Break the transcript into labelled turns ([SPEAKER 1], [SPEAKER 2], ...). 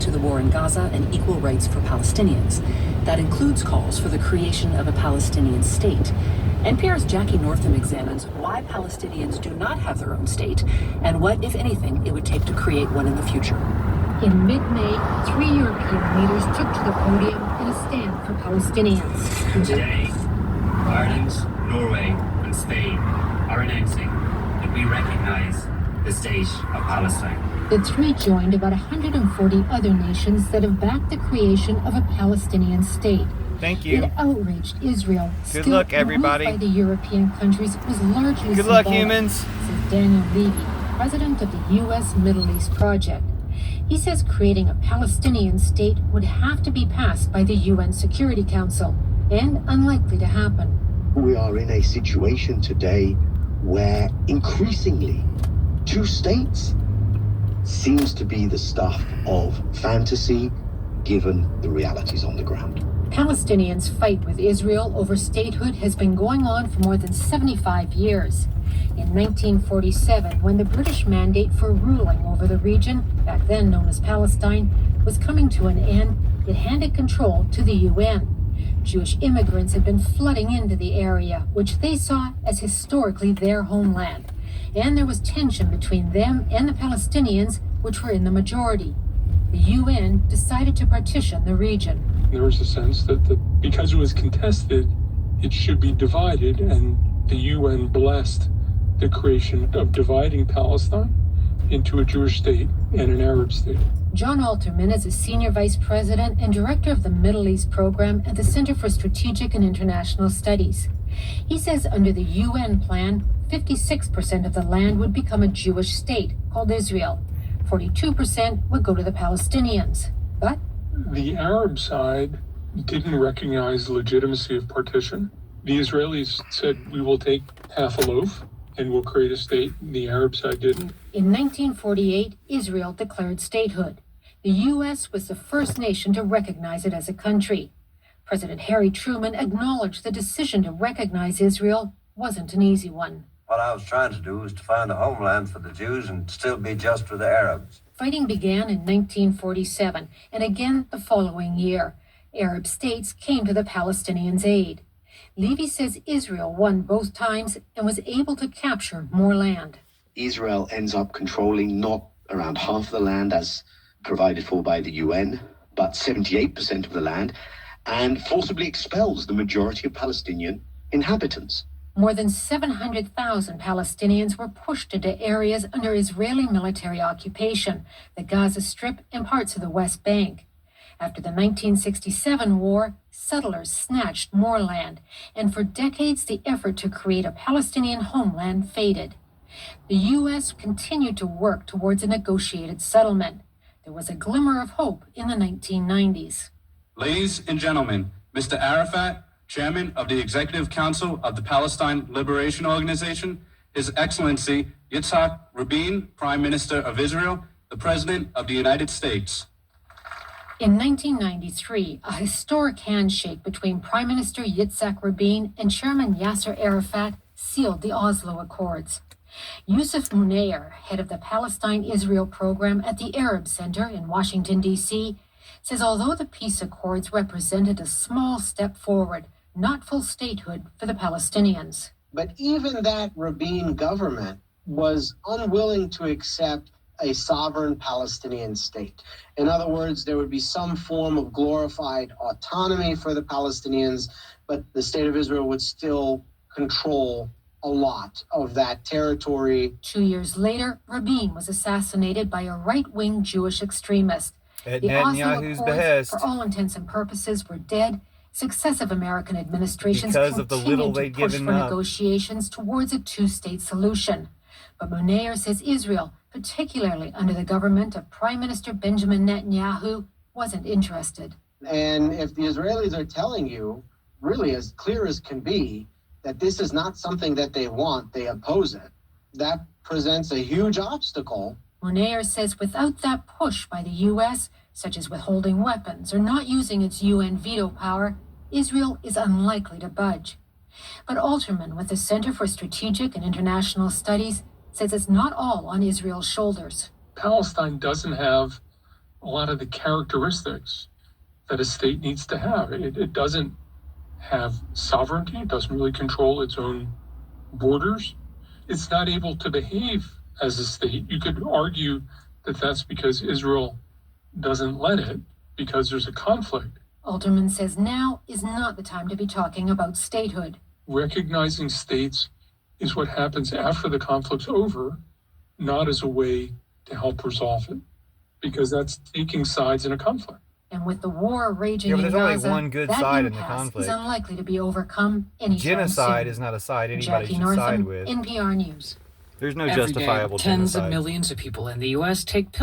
[SPEAKER 1] to the war in Gaza and equal rights for Palestinians. That includes calls for the creation of a Palestinian state. NPR's Jackie Northam examines why Palestinians do not have their own state and what, if anything, it would take to create one in the future.
[SPEAKER 2] In mid-May, 3 European leaders took to the podium in a stand for Palestinians.
[SPEAKER 3] Today, Ireland, Norway, and Spain are announcing that we recognize the state of Palestine.
[SPEAKER 2] The three joined about 140 other nations that have backed the creation of a Palestinian state.
[SPEAKER 4] Thank you.
[SPEAKER 2] It outraged Israel.
[SPEAKER 4] Good luck, everybody.
[SPEAKER 2] By the European countries was largely
[SPEAKER 4] Good luck,
[SPEAKER 2] symbolic,
[SPEAKER 4] humans.
[SPEAKER 2] says Daniel Levy, president of the U.S. Middle East Project. He says creating a Palestinian state would have to be passed by the UN Security Council, and unlikely to happen.
[SPEAKER 5] We are in a situation today where increasingly two states seems to be the stuff of fantasy given the realities on the ground.
[SPEAKER 2] Palestinians' fight with Israel over statehood has been going on for more than 75 years. In 1947, when the British mandate for ruling over the region, back then known as Palestine, was coming to an end, it handed control to the UN. Jewish immigrants had been flooding into the area, which they saw as historically their homeland. And there was tension between them and the Palestinians, which were in the majority. The UN decided to partition the region.
[SPEAKER 6] There was a sense that because it was contested, it should be divided, and the UN blessed the creation of dividing Palestine into a Jewish state and an Arab state.
[SPEAKER 2] John Alterman is a senior vice president and director of the Middle East program at the Center for Strategic and International Studies. He says under the UN plan, 56% of the land would become a Jewish state called Israel. 42% would go to the Palestinians. But
[SPEAKER 6] the Arab side didn't recognize the legitimacy of partition. The Israelis said, we will take half a loaf and we'll create a state. The Arab side didn't.
[SPEAKER 2] In 1948, Israel declared statehood. The U.S. was the first nation to recognize it as a country. President Harry Truman acknowledged the decision to recognize Israel wasn't an easy one.
[SPEAKER 7] What I was trying to do was to find a homeland for the Jews and still be just for the Arabs.
[SPEAKER 2] Fighting began in 1947 and again the following year. Arab states came to the Palestinians' aid. Levy says Israel won both times and was able to capture more land.
[SPEAKER 5] Israel ends up controlling not around half the land as provided for by the UN, but 78% of the land, and forcibly expels the majority of Palestinian inhabitants.
[SPEAKER 2] More than 700,000 Palestinians were pushed into areas under Israeli military occupation, the Gaza Strip and parts of the West Bank. After the 1967 war, settlers snatched more land, and for decades the effort to create a Palestinian homeland faded. The U.S. continued to work towards a negotiated settlement. There was a glimmer of hope in the 1990s.
[SPEAKER 8] Ladies and gentlemen, Mr. Arafat, Chairman of the Executive Council of the Palestine Liberation Organization, His Excellency Yitzhak Rabin, Prime Minister of Israel, the President of the United States.
[SPEAKER 2] In 1993, a historic handshake between Prime Minister Yitzhak Rabin and Chairman Yasser Arafat sealed the Oslo Accords. Yusuf Munayyer, head of the Palestine-Israel program at the Arab Center in Washington, D.C., says although the peace accords represented a small step forward, not full statehood for the Palestinians.
[SPEAKER 9] But even that Rabin government was unwilling to accept a sovereign Palestinian state. In other words, there would be some form of glorified autonomy for the Palestinians, but the state of Israel would still control a lot of that territory.
[SPEAKER 2] 2 years later, Rabin was assassinated by a right-wing Jewish extremist.
[SPEAKER 4] At
[SPEAKER 2] The Oslo
[SPEAKER 4] Netanyahu's
[SPEAKER 2] Accords,
[SPEAKER 4] behest.
[SPEAKER 2] for all intents and purposes, were dead. Successive American administrations
[SPEAKER 4] Because of the little
[SPEAKER 2] continued to
[SPEAKER 4] they'd
[SPEAKER 2] push
[SPEAKER 4] given
[SPEAKER 2] for
[SPEAKER 4] up.
[SPEAKER 2] negotiations towards a two-state solution. But Munayyer says Israel, particularly under the government of Prime Minister Benjamin Netanyahu, wasn't interested.
[SPEAKER 9] And if the Israelis are telling you, really as clear as can be, that this is not something that they want, they oppose it, that presents a huge obstacle.
[SPEAKER 2] Munayyer says without that push by the U.S., such as withholding weapons or not using its UN veto power, Israel is unlikely to budge. But Alterman, with the Center for Strategic and International Studies, says it's not all on Israel's shoulders.
[SPEAKER 6] Palestine doesn't have a lot of the characteristics that a state needs to have. It doesn't have sovereignty. It doesn't really control its own borders. It's not able to behave as a state. You could argue that that's because Israel doesn't let it, because there's a conflict.
[SPEAKER 2] Alderman says now is not the time to be talking about statehood.
[SPEAKER 6] Recognizing states is what happens after the conflict's over, not as a way to help resolve it, because that's taking sides in a conflict.
[SPEAKER 2] And with the war raging
[SPEAKER 4] Yeah, but
[SPEAKER 2] in
[SPEAKER 4] there's only
[SPEAKER 2] Gaza,
[SPEAKER 4] one good
[SPEAKER 2] that
[SPEAKER 4] side in the
[SPEAKER 2] impasse
[SPEAKER 4] conflict.
[SPEAKER 2] is unlikely to be overcome anytime
[SPEAKER 4] Genocide
[SPEAKER 2] soon.
[SPEAKER 4] is not a side anybody
[SPEAKER 2] Jackie
[SPEAKER 4] should
[SPEAKER 2] Northam,
[SPEAKER 4] side with.
[SPEAKER 2] NPR News.
[SPEAKER 4] There's no
[SPEAKER 10] Every day,
[SPEAKER 4] justifiable
[SPEAKER 10] tens
[SPEAKER 4] genocide.
[SPEAKER 10] of millions of people in the U.S. take pills.